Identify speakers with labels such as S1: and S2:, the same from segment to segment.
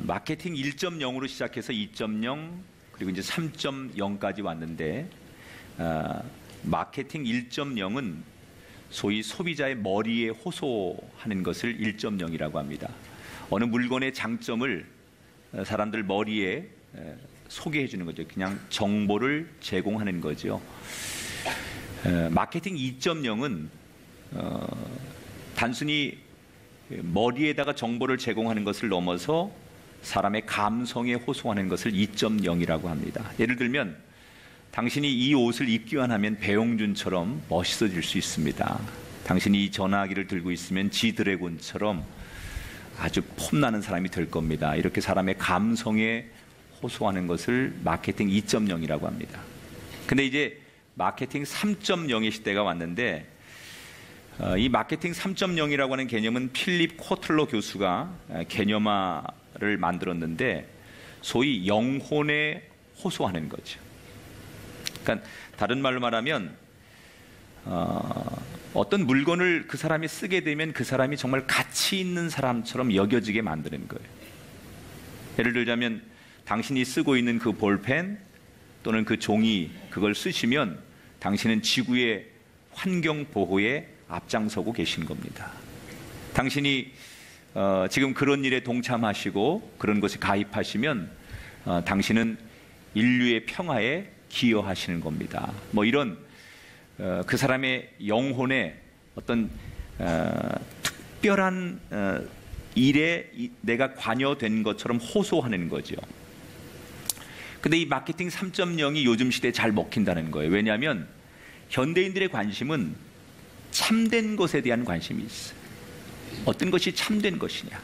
S1: 마케팅 1.0으로 시작해서 2.0 그리고 이제 3.0까지 왔는데 마케팅 1.0은 소위 소비자의 머리에 호소하는 것을 1.0이라고 합니다. 어느 물건의 장점을 사람들 머리에 소개해 주는 거죠. 그냥 정보를 제공하는 거죠. 마케팅 2.0은 단순히 머리에다가 정보를 제공하는 것을 넘어서 사람의 감성에 호소하는 것을 2.0이라고 합니다. 예를 들면 당신이 이 옷을 입기만 하면 배용준처럼 멋있어질 수 있습니다. 당신이 이 전화기를 들고 있으면 지드래곤처럼 아주 폼나는 사람이 될 겁니다. 이렇게 사람의 감성에 호소하는 것을 마케팅 2.0이라고 합니다. 근데 이제 마케팅 3.0의 시대가 왔는데 이 마케팅 3.0이라고 하는 개념은 필립 코틀러 교수가 개념화를 만들었는데 소위 영혼에 호소하는 거죠. 그러니까 다른 말로 말하면 어떤 물건을 그 사람이 쓰게 되면 그 사람이 정말 가치 있는 사람처럼 여겨지게 만드는 거예요. 예를 들자면 당신이 쓰고 있는 그 볼펜 또는 그 종이 그걸 쓰시면 당신은 지구의 환경 보호에 앞장서고 계신 겁니다. 당신이 지금 그런 일에 동참하시고 그런 것에 가입하시면 당신은 인류의 평화에 기여하시는 겁니다. 뭐 이런 그 사람의 영혼에 어떤 특별한 일에 내가 관여된 것처럼 호소하는 거죠. 근데 이 마케팅 3.0이 요즘 시대에 잘 먹힌다는 거예요. 왜냐하면 현대인들의 관심은 참된 것에 대한 관심이 있어요. 어떤 것이 참된 것이냐.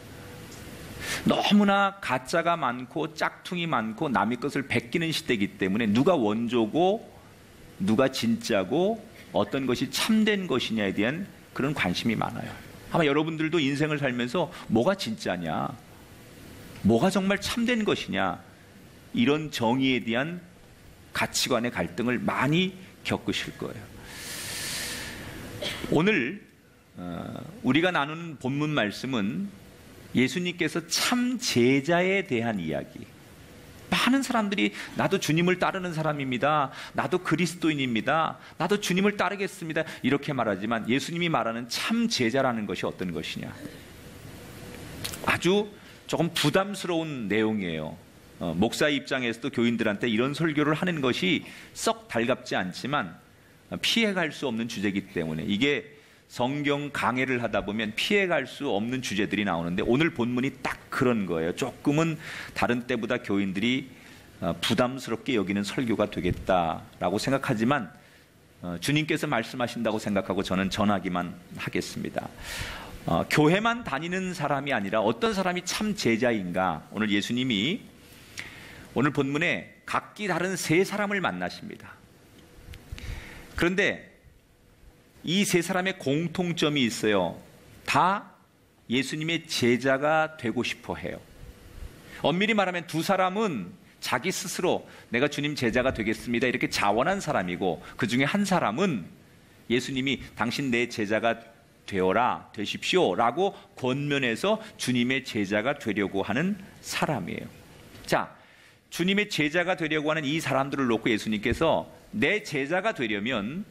S1: 너무나 가짜가 많고 짝퉁이 많고 남의 것을 베끼는 시대이기 때문에 누가 원조고 누가 진짜고 어떤 것이 참된 것이냐에 대한 그런 관심이 많아요. 아마 여러분들도 인생을 살면서 뭐가 진짜냐, 뭐가 정말 참된 것이냐, 이런 정의에 대한 가치관의 갈등을 많이 겪으실 거예요. 오늘 우리가 나누는 본문 말씀은 예수님께서 참 제자에 대한 이야기. 많은 사람들이 나도 주님을 따르는 사람입니다. 나도 그리스도인입니다. 나도 주님을 따르겠습니다. 이렇게 말하지만 예수님이 말하는 참 제자라는 것이 어떤 것이냐. 아주 조금 부담스러운 내용이에요. 목사 입장에서도 교인들한테 이런 설교를 하는 것이 썩 달갑지 않지만 피해갈 수 없는 주제이기 때문에 이게 성경 강해를 하다 보면 피해갈 수 없는 주제들이 나오는데 오늘 본문이 딱 그런 거예요. 조금은 다른 때보다 교인들이 부담스럽게 여기는 설교가 되겠다라고 생각하지만 주님께서 말씀하신다고 생각하고 저는 전하기만 하겠습니다. 교회만 다니는 사람이 아니라 어떤 사람이 참 제자인가. 오늘 예수님이 오늘 본문에 각기 다른 세 사람을 만나십니다. 그런데 이 세 사람의 공통점이 있어요. 다 예수님의 제자가 되고 싶어 해요. 엄밀히 말하면 두 사람은 자기 스스로 내가 주님 제자가 되겠습니다 이렇게 자원한 사람이고 그 중에 한 사람은 예수님이 당신 내 제자가 되어라, 되십시오 라고 권면해서 주님의 제자가 되려고 하는 사람이에요. 자, 주님의 제자가 되려고 하는 이 사람들을 놓고 예수님께서 내 제자가 되려면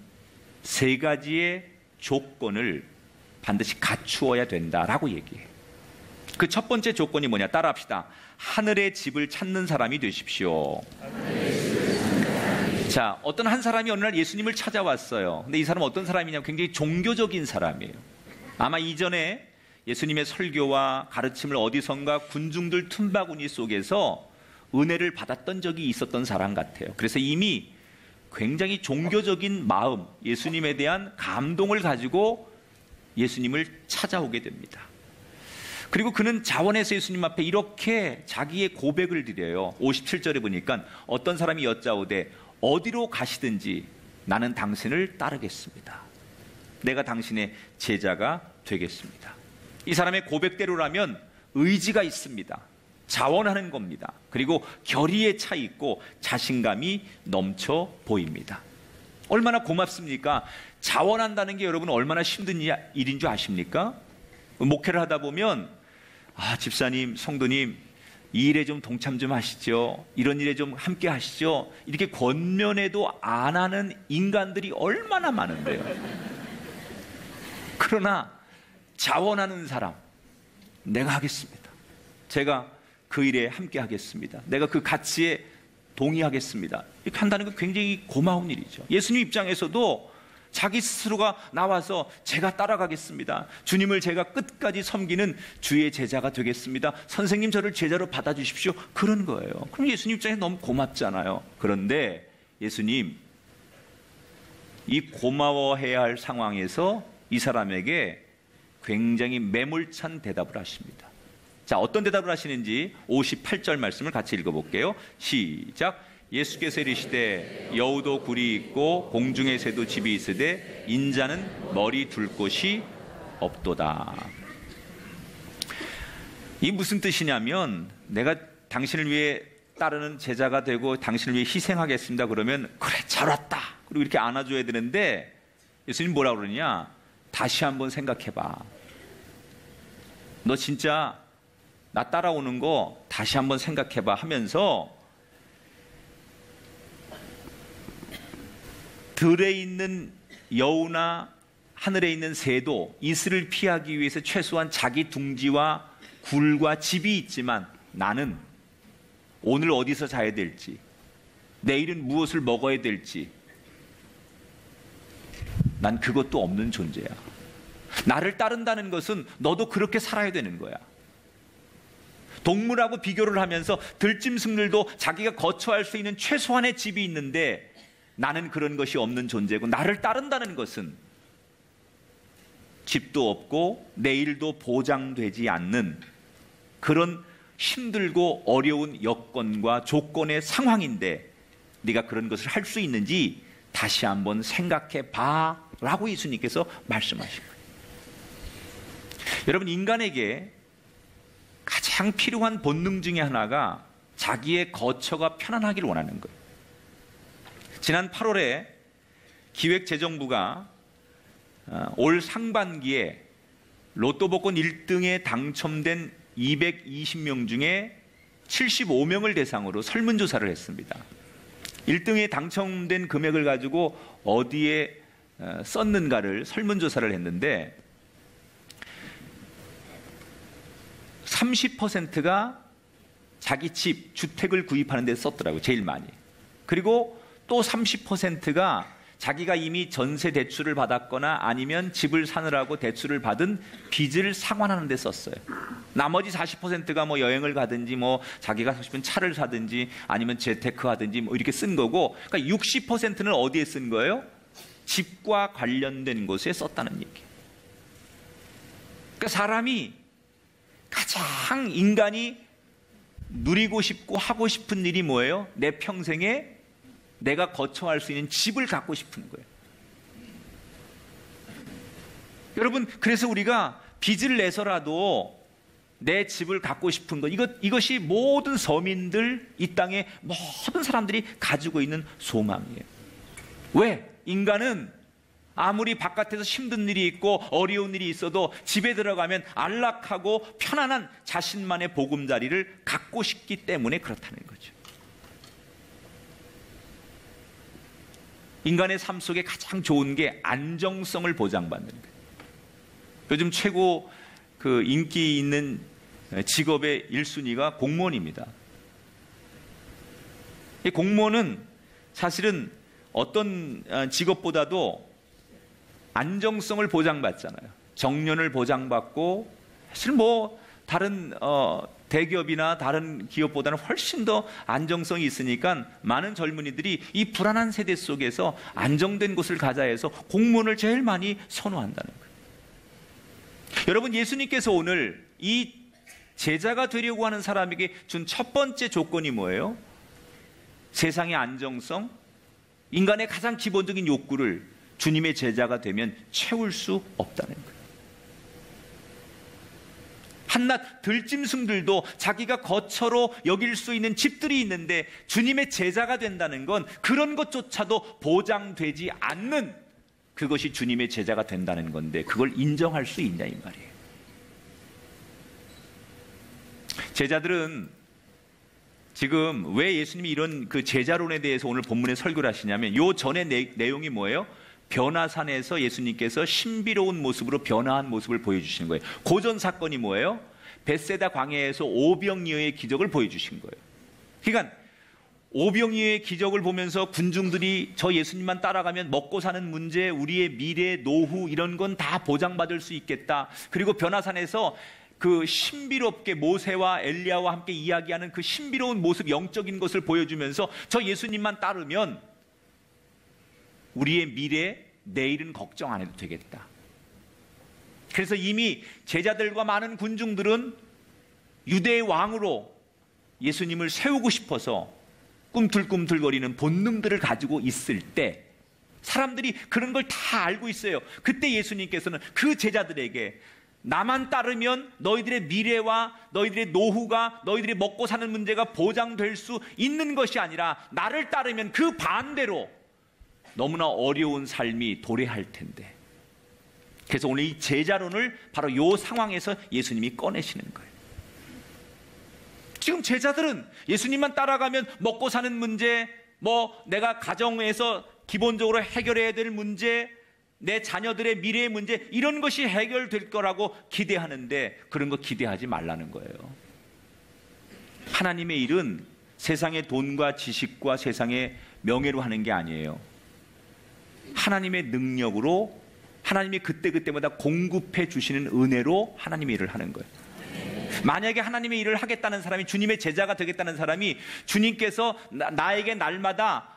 S1: 세 가지의 조건을 반드시 갖추어야 된다라고 얘기해요. 그 첫 번째 조건이 뭐냐? 따라합시다. 하늘의 집을 찾는 사람이 되십시오. 자, 어떤 한 사람이 어느 날 예수님을 찾아왔어요. 근데 이 사람은 어떤 사람이냐면 굉장히 종교적인 사람이에요. 아마 이전에 예수님의 설교와 가르침을 어디선가 군중들 틈바구니 속에서 은혜를 받았던 적이 있었던 사람 같아요. 그래서 이미 굉장히 종교적인 마음, 예수님에 대한 감동을 가지고 예수님을 찾아오게 됩니다. 그리고 그는 자원해서 예수님 앞에 이렇게 자기의 고백을 드려요. 57절에 보니까 어떤 사람이 여짜오되 어디로 가시든지 나는 당신을 따르겠습니다. 내가 당신의 제자가 되겠습니다. 이 사람의 고백대로라면 의지가 있습니다. 자원하는 겁니다. 그리고 결의에 차 있고 자신감이 넘쳐 보입니다. 얼마나 고맙습니까? 자원한다는 게 여러분 얼마나 힘든 일인 줄 아십니까? 목회를 하다 보면 집사님, 성도님 이 일에 좀 동참 좀 하시죠. 이런 일에 좀 함께 하시죠. 이렇게 권면해도 안 하는 인간들이 얼마나 많은데요. 그러나 자원하는 사람, 내가 하겠습니다. 제가 그 일에 함께 하겠습니다. 내가 그 가치에 동의하겠습니다. 이렇게 한다는 건 굉장히 고마운 일이죠. 예수님 입장에서도 자기 스스로가 나와서 제가 따라가겠습니다. 주님을 제가 끝까지 섬기는 주의 제자가 되겠습니다. 선생님 저를 제자로 받아주십시오. 그런 거예요. 그럼 예수님 입장에 너무 고맙잖아요. 그런데 예수님 이 고마워해야 할 상황에서 이 사람에게 굉장히 매몰찬 대답을 하십니다. 자, 어떤 대답을 하시는지 58절 말씀을 같이 읽어볼게요. 시작. 예수께서 이르시되 여우도 굴이 있고 공중의 새도 집이 있으되 인자는 머리 둘 곳이 없도다. 이 무슨 뜻이냐면 내가 당신을 위해 따르는 제자가 되고 당신을 위해 희생하겠습니다. 그러면 그래 잘 왔다. 그리고 이렇게 안아줘야 되는데 예수님 뭐라고 그러냐? 다시 한번 생각해봐. 너 진짜 나 따라오는 거 다시 한번 생각해봐 하면서 들에 있는 여우나 하늘에 있는 새도 이슬을 피하기 위해서 최소한 자기 둥지와 굴과 집이 있지만 나는 오늘 어디서 자야 될지, 내일은 무엇을 먹어야 될지 난 그것도 없는 존재야. 나를 따른다는 것은 너도 그렇게 살아야 되는 거야. 동물하고 비교를 하면서 들짐승들도 자기가 거처할 수 있는 최소한의 집이 있는데 나는 그런 것이 없는 존재고, 나를 따른다는 것은 집도 없고 내일도 보장되지 않는 그런 힘들고 어려운 여건과 조건의 상황인데 네가 그런 것을 할 수 있는지 다시 한번 생각해 봐 라고 예수님께서 말씀하신 거예요. 여러분, 인간에게 가장 필요한 본능 중에 하나가 자기의 거처가 편안하기를 원하는 거예요. 지난 8월에 기획재정부가 올 상반기에 로또 복권 1등에 당첨된 220명 중에 75명을 대상으로 설문조사를 했습니다. 1등에 당첨된 금액을 가지고 어디에 썼는가를 설문조사를 했는데 30%가 자기 집, 주택을 구입하는 데 썼더라고요. 제일 많이. 그리고 또 30%가 자기가 이미 전세 대출을 받았거나 아니면 집을 사느라고 대출을 받은 빚을 상환하는 데 썼어요. 나머지 40%가 뭐 여행을 가든지 뭐 자기가 사고 싶은 차를 사든지 아니면 재테크 하든지 뭐 이렇게 쓴 거고, 그러니까 60%는 어디에 쓴 거예요? 집과 관련된 곳에 썼다는 얘기예요. 그러니까 사람이 가장 인간이 누리고 싶고 하고 싶은 일이 뭐예요? 내 평생에 내가 거처할 수 있는 집을 갖고 싶은 거예요. 여러분, 그래서 우리가 빚을 내서라도 내 집을 갖고 싶은 것, 이것이 모든 서민들, 이 땅의 모든 사람들이 가지고 있는 소망이에요. 왜? 인간은 아무리 바깥에서 힘든 일이 있고 어려운 일이 있어도 집에 들어가면 안락하고 편안한 자신만의 보금자리를 갖고 싶기 때문에 그렇다는 거죠. 인간의 삶 속에 가장 좋은 게 안정성을 보장받는 거예요. 요즘 최고 인기 있는 직업의 1순위가 공무원입니다. 이 공무원은 사실은 어떤 직업보다도 안정성을 보장받잖아요. 정년을 보장받고, 사실 뭐 다른 대기업이나 다른 기업보다는 훨씬 더 안정성이 있으니까 많은 젊은이들이 이 불안한 세대 속에서 안정된 곳을 가자 해서 공무원을 제일 많이 선호한다는 거예요. 여러분, 예수님께서 오늘 이 제자가 되려고 하는 사람에게 준 첫 번째 조건이 뭐예요? 세상의 안정성, 인간의 가장 기본적인 욕구를 주님의 제자가 되면 채울 수 없다는 거예요. 한낱 들짐승들도 자기가 거처로 여길 수 있는 집들이 있는데 주님의 제자가 된다는 건 그런 것조차도 보장되지 않는, 그것이 주님의 제자가 된다는 건데 그걸 인정할 수 있냐 이 말이에요. 제자들은 지금 왜 예수님이 이런 그 제자론에 대해서 오늘 본문에 설교를 하시냐면 요 전의 내용이 뭐예요? 변화산에서 예수님께서 신비로운 모습으로 변화한 모습을 보여주시는 거예요. 고전 사건이 뭐예요? 벳세다 광야에서 오병이어의 기적을 보여주신 거예요. 그러니까 오병이어의 기적을 보면서 군중들이 저 예수님만 따라가면 먹고 사는 문제, 우리의 미래, 노후 이런 건 다 보장받을 수 있겠다. 그리고 변화산에서 그 신비롭게 모세와 엘리야와 함께 이야기하는 그 신비로운 모습, 영적인 것을 보여주면서 저 예수님만 따르면 우리의 미래, 내일은 걱정 안 해도 되겠다. 그래서 이미 제자들과 많은 군중들은 유대의 왕으로 예수님을 세우고 싶어서 꿈틀꿈틀거리는 본능들을 가지고 있을 때 사람들이 그런 걸 다 알고 있어요. 그때 예수님께서는 그 제자들에게 나만 따르면 너희들의 미래와 너희들의 노후가, 너희들이 먹고 사는 문제가 보장될 수 있는 것이 아니라 나를 따르면 그 반대로 너무나 어려운 삶이 도래할 텐데. 그래서 오늘 이 제자론을 바로 이 상황에서 예수님이 꺼내시는 거예요. 지금 제자들은 예수님만 따라가면 먹고 사는 문제, 내가 가정에서 기본적으로 해결해야 될 문제, 내 자녀들의 미래의 문제, 이런 것이 해결될 거라고 기대하는데 그런 거 기대하지 말라는 거예요. 하나님의 일은 세상의 돈과 지식과 세상의 명예로 하는 게 아니에요. 하나님의 능력으로, 하나님이 그때그때마다 공급해 주시는 은혜로 하나님의 일을 하는 거예요. 만약에 하나님의 일을 하겠다는 사람이, 주님의 제자가 되겠다는 사람이 주님께서 나에게 날마다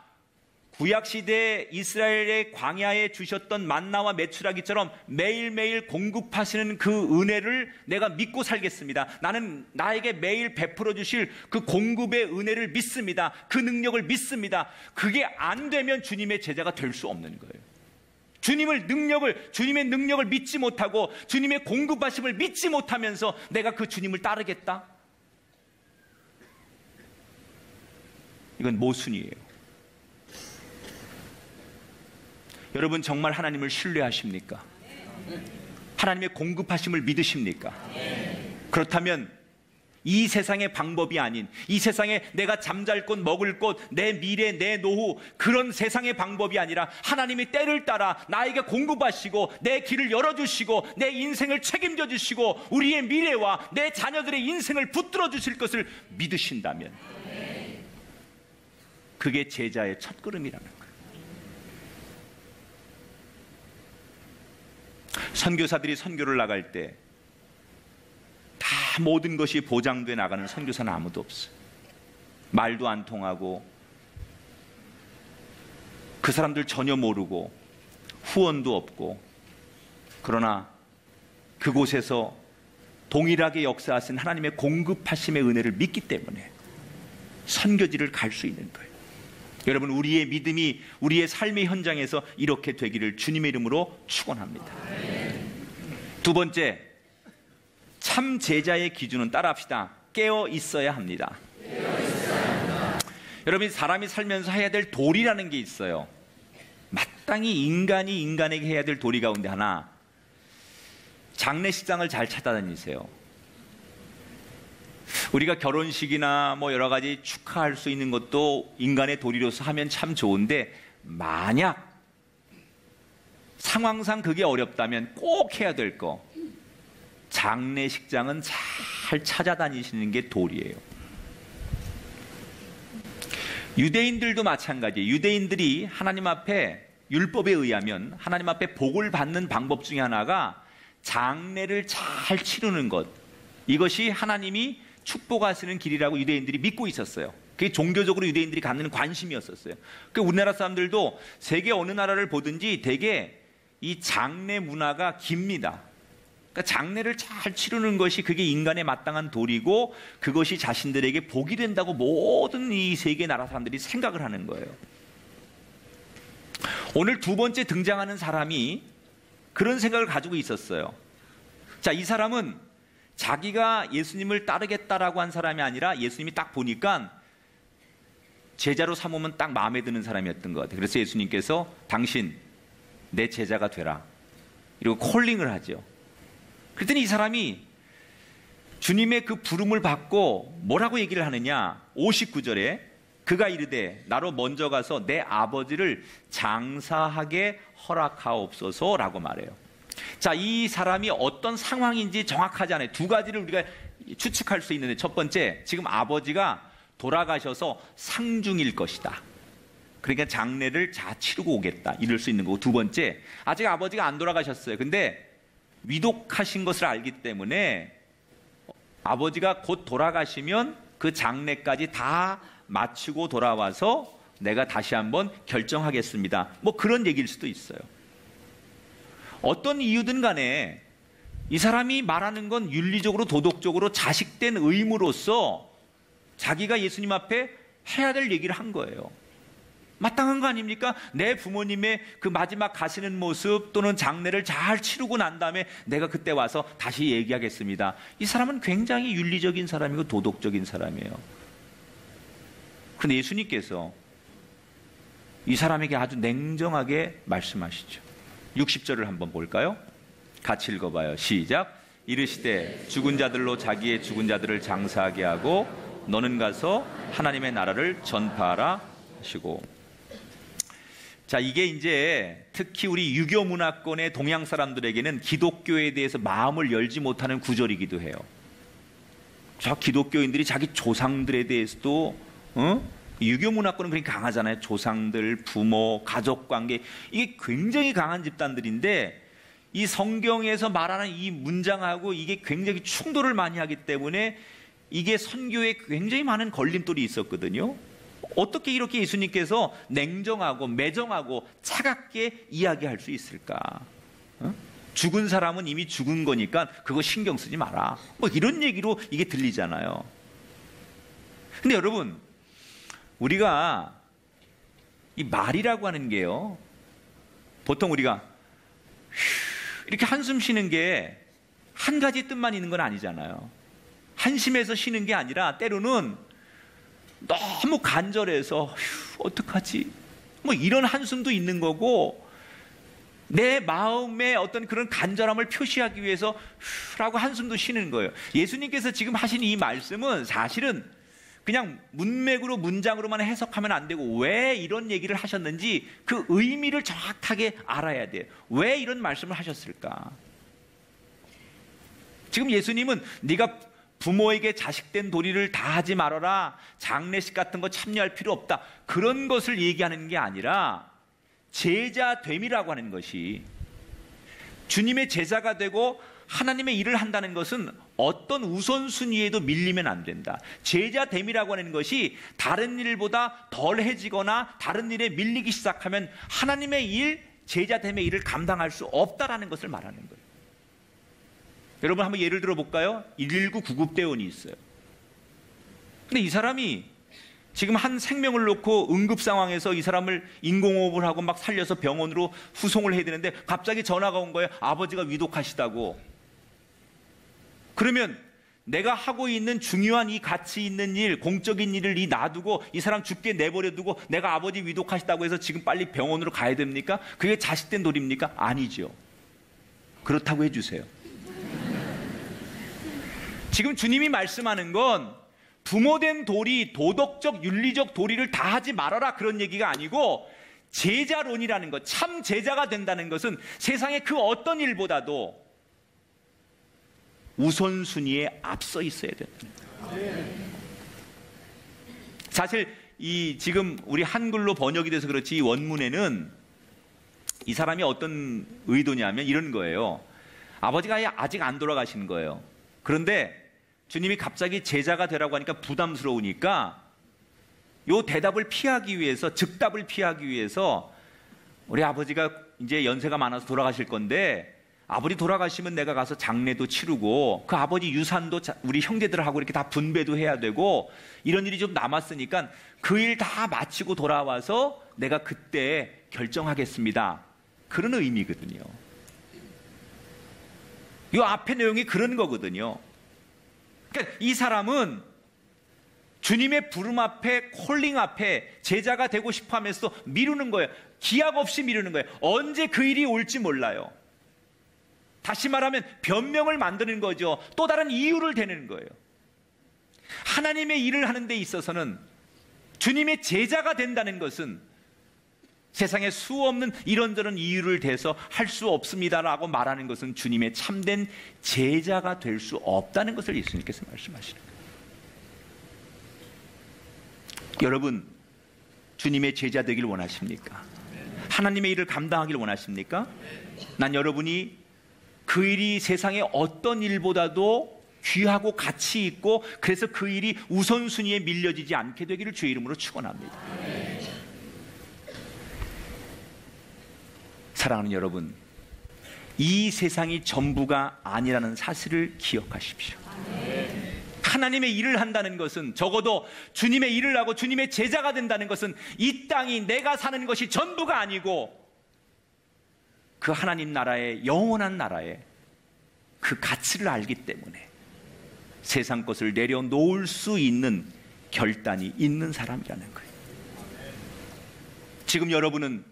S1: 구약시대 이스라엘의 광야에 주셨던 만나와 메추라기처럼 매일매일 공급하시는 그 은혜를 내가 믿고 살겠습니다. 나는 나에게 매일 베풀어 주실 그 공급의 은혜를 믿습니다. 그 능력을 믿습니다. 그게 안 되면 주님의 제자가 될 수 없는 거예요. 주님의 능력을 믿지 못하고 주님의 공급하심을 믿지 못하면서 내가 그 주님을 따르겠다? 이건 모순이에요. 여러분 정말 하나님을 신뢰하십니까? 하나님의 공급하심을 믿으십니까? 그렇다면 이 세상의 방법이 아닌, 이 세상에 내가 잠잘 곳, 먹을 곳, 내 미래, 내 노후, 그런 세상의 방법이 아니라 하나님이 때를 따라 나에게 공급하시고 내 길을 열어주시고 내 인생을 책임져 주시고 우리의 미래와 내 자녀들의 인생을 붙들어 주실 것을 믿으신다면 그게 제자의 첫걸음이라는 거예요. 선교사들이 선교를 나갈 때 다 모든 것이 보장돼 나가는 선교사는 아무도 없어요. 말도 안 통하고 그 사람들 전혀 모르고 후원도 없고, 그러나 그곳에서 동일하게 역사하신 하나님의 공급하심의 은혜를 믿기 때문에 선교지를 갈 수 있는 거예요. 여러분, 우리의 믿음이 우리의 삶의 현장에서 이렇게 되기를 주님의 이름으로 축원합니다. 두 번째, 참 제자의 기준은 따라합시다. 깨어 있어야 합니다. 여러분, 사람이 살면서 해야 될 도리라는 게 있어요. 마땅히 인간이 인간에게 해야 될 도리 가운데 하나, 장례식장을 잘 찾아다니세요. 우리가 결혼식이나 여러 가지 축하할 수 있는 것도 인간의 도리로서 하면 참 좋은데, 만약 상황상 그게 어렵다면 꼭 해야 될 거, 장례식장은 잘 찾아다니시는 게 도리예요. 유대인들도 마찬가지예요. 유대인들이 하나님 앞에, 율법에 의하면 하나님 앞에 복을 받는 방법 중에 하나가 장례를 잘 치르는 것, 이것이 하나님이 축복하시는 길이라고 유대인들이 믿고 있었어요. 그게 종교적으로 유대인들이 갖는 관심이었었어요. 우리나라 사람들도 세계 어느 나라를 보든지 되게 이 장례 문화가 깁니다. 그러니까 장례를 잘 치르는 것이 그게 인간의 마땅한 도리고 그것이 자신들에게 복이 된다고 모든 이 세계 나라 사람들이 생각을 하는 거예요. 오늘 두 번째 등장하는 사람이 그런 생각을 가지고 있었어요. 자, 이 사람은 자기가 예수님을 따르겠다라고 한 사람이 아니라 예수님이 딱 보니까 제자로 삼으면 딱 마음에 드는 사람이었던 것 같아요. 그래서 예수님께서 당신 내 제자가 되라, 이러고 콜링을 하죠. 그랬더니 이 사람이 주님의 그 부름을 받고 뭐라고 얘기를 하느냐? 59절에 그가 이르되 나로 먼저 가서 내 아버지를 장사하게 허락하옵소서라고 말해요. 자, 이 사람이 어떤 상황인지 정확하지 않아요. 두 가지를 우리가 추측할 수 있는데, 첫 번째, 지금 아버지가 돌아가셔서 상중일 것이다. 그러니까 장례를 치르고 오겠다, 이럴 수 있는 거고, 두 번째, 아직 아버지가 안 돌아가셨어요. 근데 위독하신 것을 알기 때문에 아버지가 곧 돌아가시면 그 장례까지 다 마치고 돌아와서 내가 다시 한번 결정하겠습니다, 뭐 그런 얘기일 수도 있어요. 어떤 이유든 간에 이 사람이 말하는 건 윤리적으로 도덕적으로 자식된 의무로서 자기가 예수님 앞에 해야 될 얘기를 한 거예요. 마땅한 거 아닙니까? 내 부모님의 그 마지막 가시는 모습 또는 장례를 잘 치르고 난 다음에 내가 그때 와서 다시 얘기하겠습니다. 이 사람은 굉장히 윤리적인 사람이고 도덕적인 사람이에요. 그런데 예수님께서 이 사람에게 아주 냉정하게 말씀하시죠. 60절을 한번 볼까요? 같이 읽어봐요. 시작. 이르시되 죽은 자들로 자기의 죽은 자들을 장사하게 하고 너는 가서 하나님의 나라를 전파하라 하시고. 자, 이게 이제 특히 우리 유교 문화권의 동양 사람들에게는 기독교에 대해서 마음을 열지 못하는 구절이기도 해요. 저 기독교인들이 자기 조상들에 대해서도 유교 문화권은 그렇게 강하잖아요. 조상들, 부모, 가족관계, 이게 굉장히 강한 집단들인데 이 성경에서 말하는 이 문장하고 이게 굉장히 충돌을 많이 하기 때문에 이게 선교에 굉장히 많은 걸림돌이 있었거든요. 어떻게 이렇게 예수님께서 냉정하고 매정하고 차갑게 이야기할 수 있을까? 죽은 사람은 이미 죽은 거니까 그거 신경 쓰지 마라, 뭐 이런 얘기로 이게 들리잖아요. 근데 여러분, 우리가 이 말이라고 하는 게요, 보통 우리가 이렇게 한숨 쉬는 게 한 가지 뜻만 있는 건 아니잖아요. 한심해서 쉬는 게 아니라 때로는 너무 간절해서 어떡하지? 뭐 이런 한숨도 있는 거고, 내 마음의 어떤 그런 간절함을 표시하기 위해서 라고 한숨도 쉬는 거예요. 예수님께서 지금 하신 이 말씀은 사실은 그냥 문맥으로 문장으로만 해석하면 안 되고 왜 이런 얘기를 하셨는지 그 의미를 정확하게 알아야 돼요. 왜 이런 말씀을 하셨을까? 지금 예수님은 네가 부모에게 자식된 도리를 다 하지 말아라, 장례식 같은 거 참여할 필요 없다, 그런 것을 얘기하는 게 아니라 제자됨이라고 하는 것이, 주님의 제자가 되고 하나님의 일을 한다는 것은 어떤 우선순위에도 밀리면 안 된다. 제자됨이라고 하는 것이 다른 일보다 덜해지거나 다른 일에 밀리기 시작하면 하나님의 일, 제자됨의 일을 감당할 수 없다라는 것을 말하는 거예요. 여러분 한번 예를 들어 볼까요? 119 구급대원이 있어요. 근데 이 사람이 지금 한 생명을 놓고 응급 상황에서 이 사람을 인공호흡을 하고 막 살려서 병원으로 후송을 해야 되는데 갑자기 전화가 온 거예요. 아버지가 위독하시다고. 그러면 내가 하고 있는 중요한 이 가치 있는 일, 공적인 일을 놔두고 이 사람 죽게 내버려두고 내가 아버지 위독하시다고 해서 지금 빨리 병원으로 가야 됩니까? 그게 자식된 도리입니까? 아니죠. 그렇다고 해주세요. 지금 주님이 말씀하는 건 부모된 도리, 도덕적, 윤리적 도리를 다 하지 말아라, 그런 얘기가 아니고, 제자론이라는 것, 참 제자가 된다는 것은 세상의 그 어떤 일보다도 우선순위에 앞서 있어야 된다. 사실 이 지금 우리 한글로 번역이 돼서 그렇지 이 원문에는 이 사람이 어떤 의도냐면 이런 거예요. 아버지가 아직 안 돌아가신 거예요. 그런데 주님이 갑자기 제자가 되라고 하니까 부담스러우니까 요 대답을 피하기 위해서, 즉답을 피하기 위해서, 우리 아버지가 이제 연세가 많아서 돌아가실 건데 아버지 돌아가시면 내가 가서 장례도 치르고 그 아버지 유산도 우리 형제들하고 이렇게 다 분배도 해야 되고 이런 일이 좀 남았으니까 그 일 다 마치고 돌아와서 내가 그때 결정하겠습니다, 그런 의미거든요. 이 앞에 내용이 그런 거거든요. 그러니까 이 사람은 주님의 부름 앞에, 콜링 앞에 제자가 되고 싶어 하면서도 미루는 거예요. 기약 없이 미루는 거예요. 언제 그 일이 올지 몰라요. 다시 말하면 변명을 만드는 거죠. 또 다른 이유를 대는 거예요. 하나님의 일을 하는 데 있어서는 주님의 제자가 된다는 것은 세상에 수없는 이런저런 이유를 대서 할 수 없습니다라고 말하는 것은 주님의 참된 제자가 될 수 없다는 것을 예수님께서 말씀하시는 거예요. 여러분, 주님의 제자 되길 원하십니까? 하나님의 일을 감당하길 원하십니까? 난 여러분이 그 일이 세상의 어떤 일보다도 귀하고 가치 있고 그래서 그 일이 우선순위에 밀려지지 않게 되기를 주의 이름으로 축원합니다. 사랑하는 여러분, 이 세상이 전부가 아니라는 사실을 기억하십시오. 하나님의 일을 한다는 것은, 적어도 주님의 일을 하고 주님의 제자가 된다는 것은 이 땅이 내가 사는 것이 전부가 아니고 그 하나님 나라의 영원한 나라의 그 가치를 알기 때문에 세상 것을 내려놓을 수 있는 결단이 있는 사람이라는 거예요. 지금 여러분은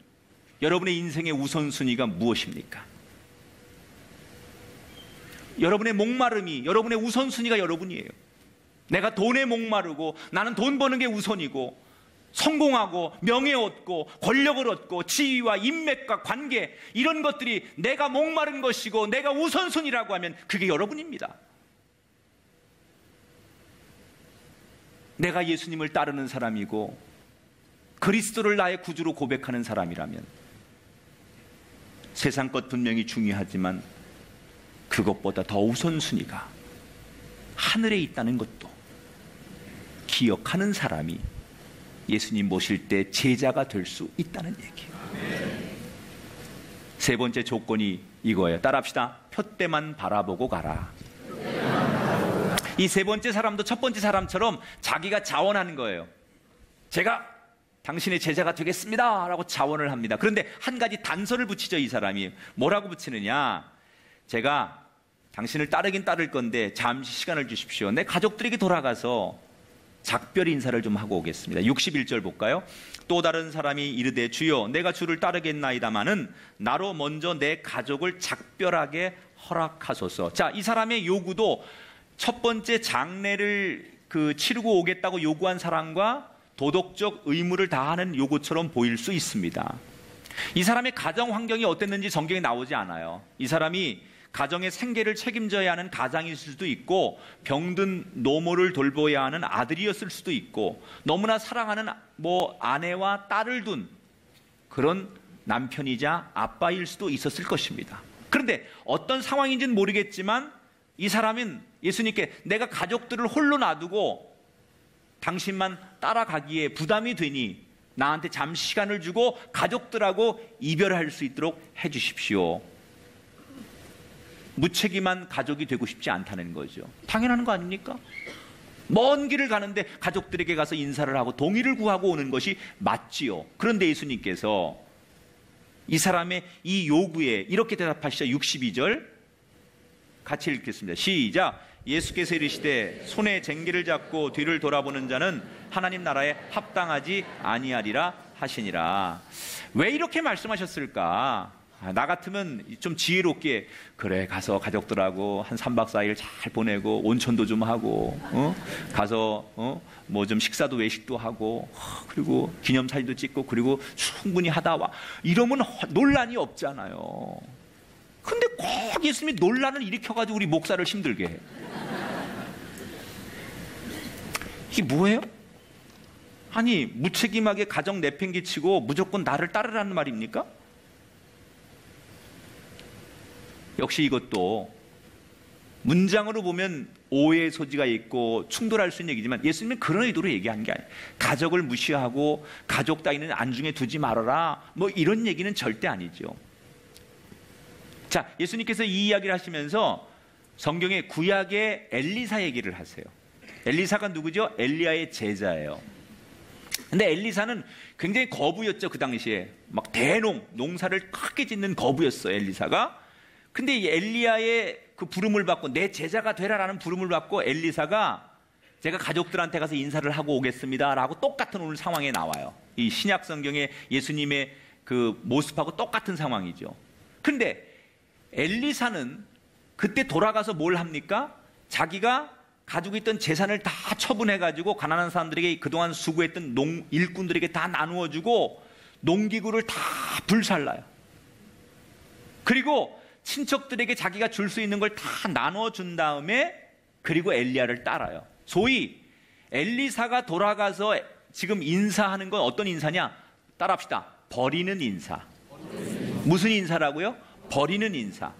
S1: 여러분의 인생의 우선순위가 무엇입니까? 여러분의 목마름이, 여러분의 우선순위가 여러분이에요. 내가 돈에 목마르고 나는 돈 버는 게 우선이고 성공하고 명예 얻고 권력을 얻고 지위와 인맥과 관계, 이런 것들이 내가 목마른 것이고 내가 우선순위라고 하면 그게 여러분입니다. 내가 예수님을 따르는 사람이고 그리스도를 나의 구주로 고백하는 사람이라면 세상 것 분명히 중요하지만 그것보다 더 우선순위가 하늘에 있다는 것도 기억하는 사람이 예수님 모실 때 제자가 될 수 있다는 얘기예요. 세 번째 조건이 이거예요. 따라합시다. 푯대만 바라보고 가라. 이 세 번째 사람도 첫 번째 사람처럼 자기가 자원하는 거예요. 제가 당신의 제자가 되겠습니다 라고 자원을 합니다. 그런데 한 가지 단서를 붙이죠. 이 사람이 뭐라고 붙이느냐, 제가 당신을 따르긴 따를 건데 잠시 시간을 주십시오. 내 가족들에게 돌아가서 작별 인사를 좀 하고 오겠습니다. 61절 볼까요? 또 다른 사람이 이르되 주여 내가 주를 따르겠나이다마는 나로 먼저 내 가족을 작별하게 허락하소서. 자, 이 사람의 요구도 첫 번째 장례를 치르고 오겠다고 요구한 사람과 도덕적 의무를 다하는 요구처럼 보일 수 있습니다. 이 사람의 가정 환경이 어땠는지 성경에 나오지 않아요. 이 사람이 가정의 생계를 책임져야 하는 가장일 수도 있고 병든 노모를 돌보아야 하는 아들이었을 수도 있고 너무나 사랑하는 아내와 딸을 둔 그런 남편이자 아빠일 수도 있었을 것입니다. 그런데 어떤 상황인지는 모르겠지만 이 사람은 예수님께 내가 가족들을 홀로 놔두고 당신만 따라가기에 부담이 되니 나한테 잠시 시간을 주고 가족들하고 이별할 수 있도록 해주십시오. 무책임한 가족이 되고 싶지 않다는 거죠. 당연한 거 아닙니까? 먼 길을 가는데 가족들에게 가서 인사를 하고 동의를 구하고 오는 것이 맞지요. 그런데 예수님께서 이 사람의 이 요구에 이렇게 대답하시죠. 62절 같이 읽겠습니다. 시작. 예수께서 이르시되 손에 쟁기를 잡고 뒤를 돌아보는 자는 하나님 나라에 합당하지 아니하리라 하시니라. 왜 이렇게 말씀하셨을까? 나 같으면 좀 지혜롭게 그래 가서 가족들하고 한 3박 4일 잘 보내고 온천도 좀 하고 가서 뭐 좀 식사도 외식도 하고 그리고 기념사진도 찍고 그리고 충분히 하다 와 이러면 논란이 없잖아요. 근데 꼭 예수님이 논란을 일으켜가지고 우리 목사를 힘들게 해. 이게 뭐예요? 아니 무책임하게 가정 내팽개치고 무조건 나를 따르라는 말입니까? 역시 이것도 문장으로 보면 오해의 소지가 있고 충돌할 수 있는 얘기지만 예수님은 그런 의도로 얘기한 게 아니에요. 가족을 무시하고 가족 따위는 안중에 두지 말아라 뭐 이런 얘기는 절대 아니죠. 자, 예수님께서 이 이야기를 하시면서 성경에 구약의 엘리사 얘기를 하세요. 엘리사가 누구죠? 엘리야의 제자예요. 근데 엘리사는 굉장히 거부였죠. 그 당시에 막 농사를 크게 짓는 거부였어요. 엘리사가. 근데 이 엘리야의 그 부름을 받고 내 제자가 되라라는 부름을 받고 엘리사가 제가 가족들한테 가서 인사를 하고 오겠습니다라고 똑같은 오늘 상황에 나와요. 이 신약 성경의 예수님의 그 모습하고 똑같은 상황이죠. 근데 엘리사는 그때 돌아가서 뭘 합니까? 자기가 가지고 있던 재산을 다 처분해가지고 가난한 사람들에게 그동안 수고했던 일꾼들에게 다 나누어주고 농기구를 다 불살라요. 그리고 친척들에게 자기가 줄 수 있는 걸 다 나눠준 다음에 그리고 엘리야를 따라요. 소위 엘리사가 돌아가서 지금 인사하는 건 어떤 인사냐? 따라합시다. 버리는 인사. 무슨 인사라고요? 버리는 인사.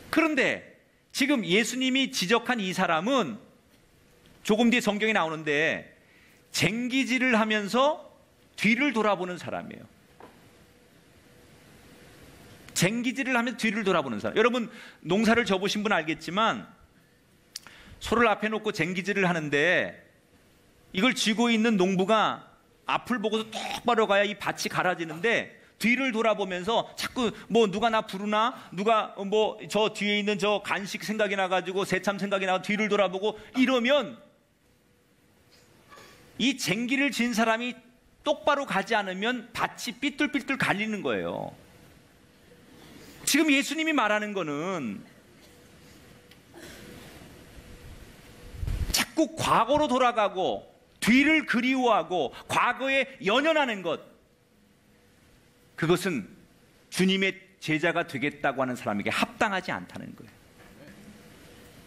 S1: 그런데 지금 예수님이 지적한 이 사람은 조금 뒤에 성경에 나오는데 쟁기질을 하면서 뒤를 돌아보는 사람이에요. 쟁기질을 하면서 뒤를 돌아보는 사람. 여러분 농사를 져보신 분 알겠지만 소를 앞에 놓고 쟁기질을 하는데 이걸 쥐고 있는 농부가 앞을 보고서 똑바로 가야 이 밭이 갈아지는데 뒤를 돌아보면서 자꾸 뭐 누가 나 부르나, 누가 뭐 저 뒤에 있는 저 간식 생각이 나가지고 새참 생각이 나고 뒤를 돌아보고 이러면 이 쟁기를 진 사람이 똑바로 가지 않으면 밭이 삐뚤삐뚤 갈리는 거예요. 지금 예수님이 말하는 거는 자꾸 과거로 돌아가고 뒤를 그리워하고 과거에 연연하는 것, 그것은 주님의 제자가 되겠다고 하는 사람에게 합당하지 않다는 거예요.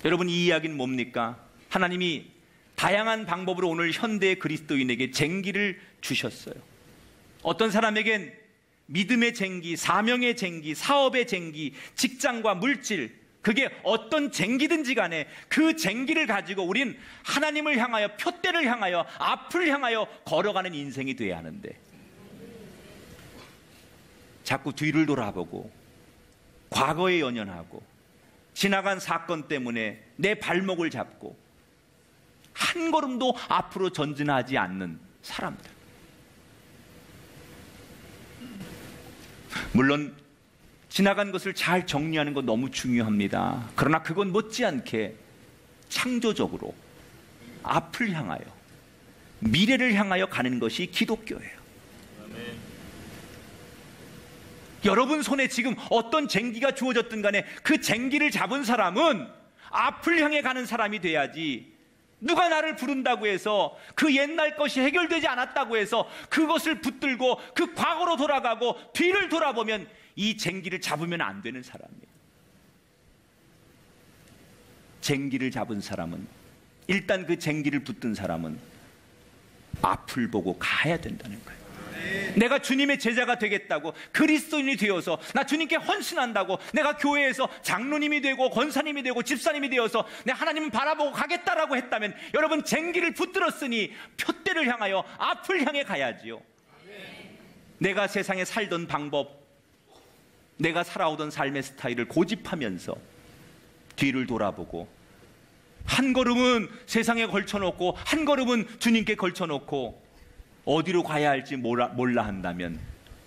S1: 여러분 이 이야기는 뭡니까? 하나님이 다양한 방법으로 오늘 현대의 그리스도인에게 쟁기를 주셨어요. 어떤 사람에겐 믿음의 쟁기, 사명의 쟁기, 사업의 쟁기, 직장과 물질, 그게 어떤 쟁기든지 간에 그 쟁기를 가지고 우린 하나님을 향하여, 표대를 향하여, 앞을 향하여 걸어가는 인생이 돼야 하는데 자꾸 뒤를 돌아보고 과거에 연연하고 지나간 사건 때문에 내 발목을 잡고 한 걸음도 앞으로 전진하지 않는 사람들. 물론 지나간 것을 잘 정리하는 건 너무 중요합니다. 그러나 그건 못지않게 창조적으로 앞을 향하여, 미래를 향하여 가는 것이 기독교예요. 여러분 손에 지금 어떤 쟁기가 주어졌든 간에 그 쟁기를 잡은 사람은 앞을 향해 가는 사람이 돼야지, 누가 나를 부른다고 해서 그 옛날 것이 해결되지 않았다고 해서 그것을 붙들고 그 과거로 돌아가고 뒤를 돌아보면 이 쟁기를 잡으면 안 되는 사람이에요. 쟁기를 잡은 사람은, 일단 그 쟁기를 붙든 사람은 앞을 보고 가야 된다는 거예요. 내가 주님의 제자가 되겠다고, 그리스도인이 되어서 나 주님께 헌신한다고, 내가 교회에서 장로님이 되고 권사님이 되고 집사님이 되어서 내 하나님을 바라보고 가겠다라고 했다면 여러분 쟁기를 붙들었으니 표대를 향하여 앞을 향해 가야지요. 내가 세상에 살던 방법, 내가 살아오던 삶의 스타일을 고집하면서 뒤를 돌아보고 한 걸음은 세상에 걸쳐놓고 한 걸음은 주님께 걸쳐놓고 어디로 가야 할지 몰라 한다면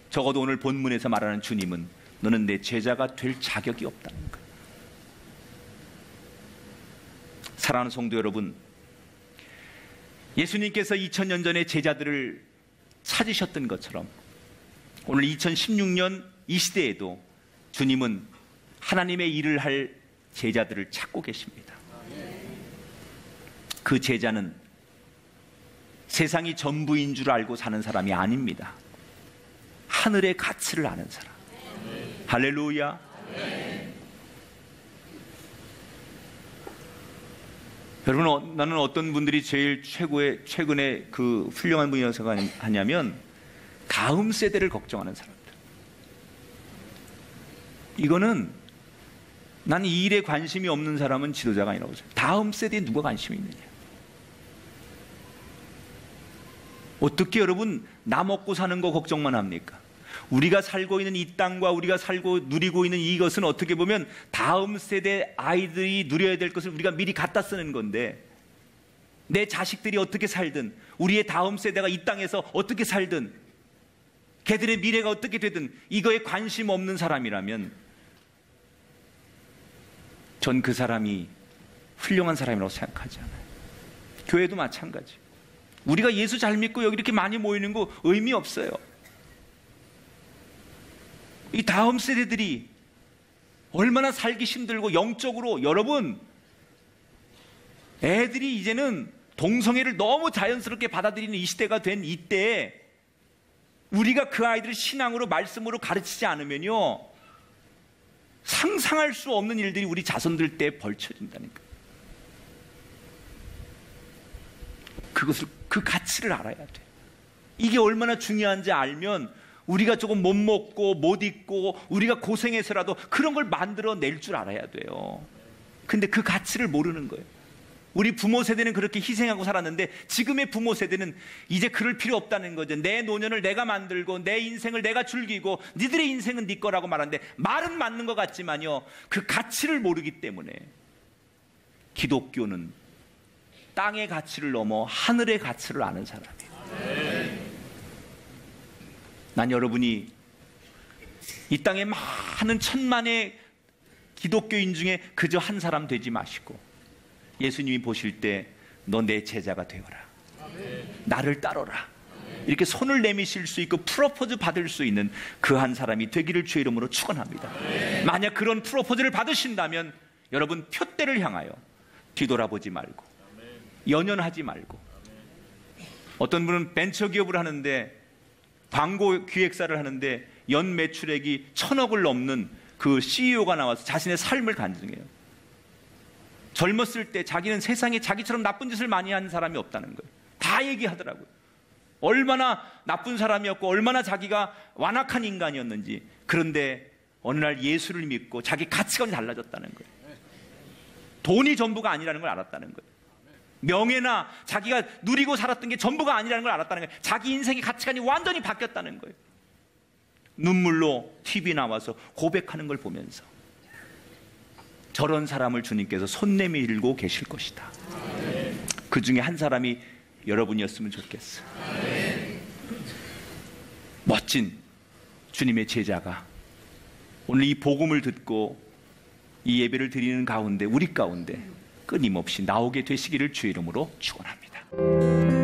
S1: 적어도 오늘 본문에서 말하는 주님은 너는 내 제자가 될 자격이 없다는 거예요. 사랑하는 성도 여러분, 예수님께서 2000년 전에 제자들을 찾으셨던 것처럼 오늘 2016년 이 시대에도 주님은 하나님의 일을 할 제자들을 찾고 계십니다. 그 제자는 세상이 전부인 줄 알고 사는 사람이 아닙니다. 하늘의 가치를 아는 사람. 할렐루야. 여러분, 나는 어떤 분들이 제일 최근에 그 훌륭한 분이라고 생각하냐면 다음 세대를 걱정하는 사람들. 이거는 난 이 일에 관심이 없는 사람은 지도자가 아니라고 생각해요. 다음 세대에 누가 관심이 있느냐. 어떻게 여러분 나 먹고 사는 거 걱정만 합니까? 우리가 살고 있는 이 땅과 우리가 누리고 있는 이것은 어떻게 보면 다음 세대 아이들이 누려야 될 것을 우리가 미리 갖다 쓰는 건데, 내 자식들이 어떻게 살든, 우리의 다음 세대가 이 땅에서 어떻게 살든, 걔들의 미래가 어떻게 되든 이거에 관심 없는 사람이라면 전 그 사람이 훌륭한 사람이라고 생각하지 않아요. 교회도 마찬가지. 우리가 예수 잘 믿고 여기 이렇게 많이 모이는 거 의미 없어요. 이 다음 세대들이 얼마나 살기 힘들고 영적으로, 여러분, 애들이 이제는 동성애를 너무 자연스럽게 받아들이는 이 시대가 된 이때에 우리가 그 아이들을 신앙으로, 말씀으로 가르치지 않으면요, 상상할 수 없는 일들이 우리 자손들 때 벌쳐진다니까. 그 가치를 알아야 돼. 이게 얼마나 중요한지 알면 우리가 조금 못 먹고 못 입고 우리가 고생해서라도 그런 걸 만들어낼 줄 알아야 돼요. 근데 그 가치를 모르는 거예요. 우리 부모 세대는 그렇게 희생하고 살았는데 지금의 부모 세대는 이제 그럴 필요 없다는 거죠. 내 노년을 내가 만들고 내 인생을 내가 즐기고 니들의 인생은 네 거라고 말하는데, 말은 맞는 것 같지만요, 그 가치를 모르기 때문에. 기독교는 땅의 가치를 넘어 하늘의 가치를 아는 사람이에요. 난 여러분이 이 땅에 많은 천만의 기독교인 중에 그저 한 사람 되지 마시고, 예수님이 보실 때 너 내 제자가 되어라, 나를 따르라, 이렇게 손을 내미실 수 있고 프로포즈 받을 수 있는 그 한 사람이 되기를 주의 이름으로 축원합니다. 만약 그런 프로포즈를 받으신다면 여러분, 표대를 향하여 뒤돌아보지 말고 연연하지 말고. 어떤 분은 벤처기업을 하는데, 광고 기획사를 하는데 연 매출액이 1,000억을 넘는 그 CEO가 나와서 자신의 삶을 간증해요. 젊었을 때 자기는 세상에 자기처럼 나쁜 짓을 많이 한 사람이 없다는 거예요. 다 얘기하더라고요. 얼마나 나쁜 사람이었고 얼마나 자기가 완악한 인간이었는지. 그런데 어느 날 예수를 믿고 자기 가치관이 달라졌다는 거예요. 돈이 전부가 아니라는 걸 알았다는 거예요. 명예나 자기가 누리고 살았던 게 전부가 아니라는 걸 알았다는 거예요. 자기 인생의 가치관이 완전히 바뀌었다는 거예요. 눈물로 TV 나와서 고백하는 걸 보면서 저런 사람을 주님께서 손 내밀고 계실 것이다. 그 중에 한 사람이 여러분이었으면 좋겠어요. 멋진 주님의 제자가 오늘 이 복음을 듣고 이 예배를 드리는 가운데, 우리 가운데 끊임없이 나오게 되시기를 주의 이름으로 축원합니다.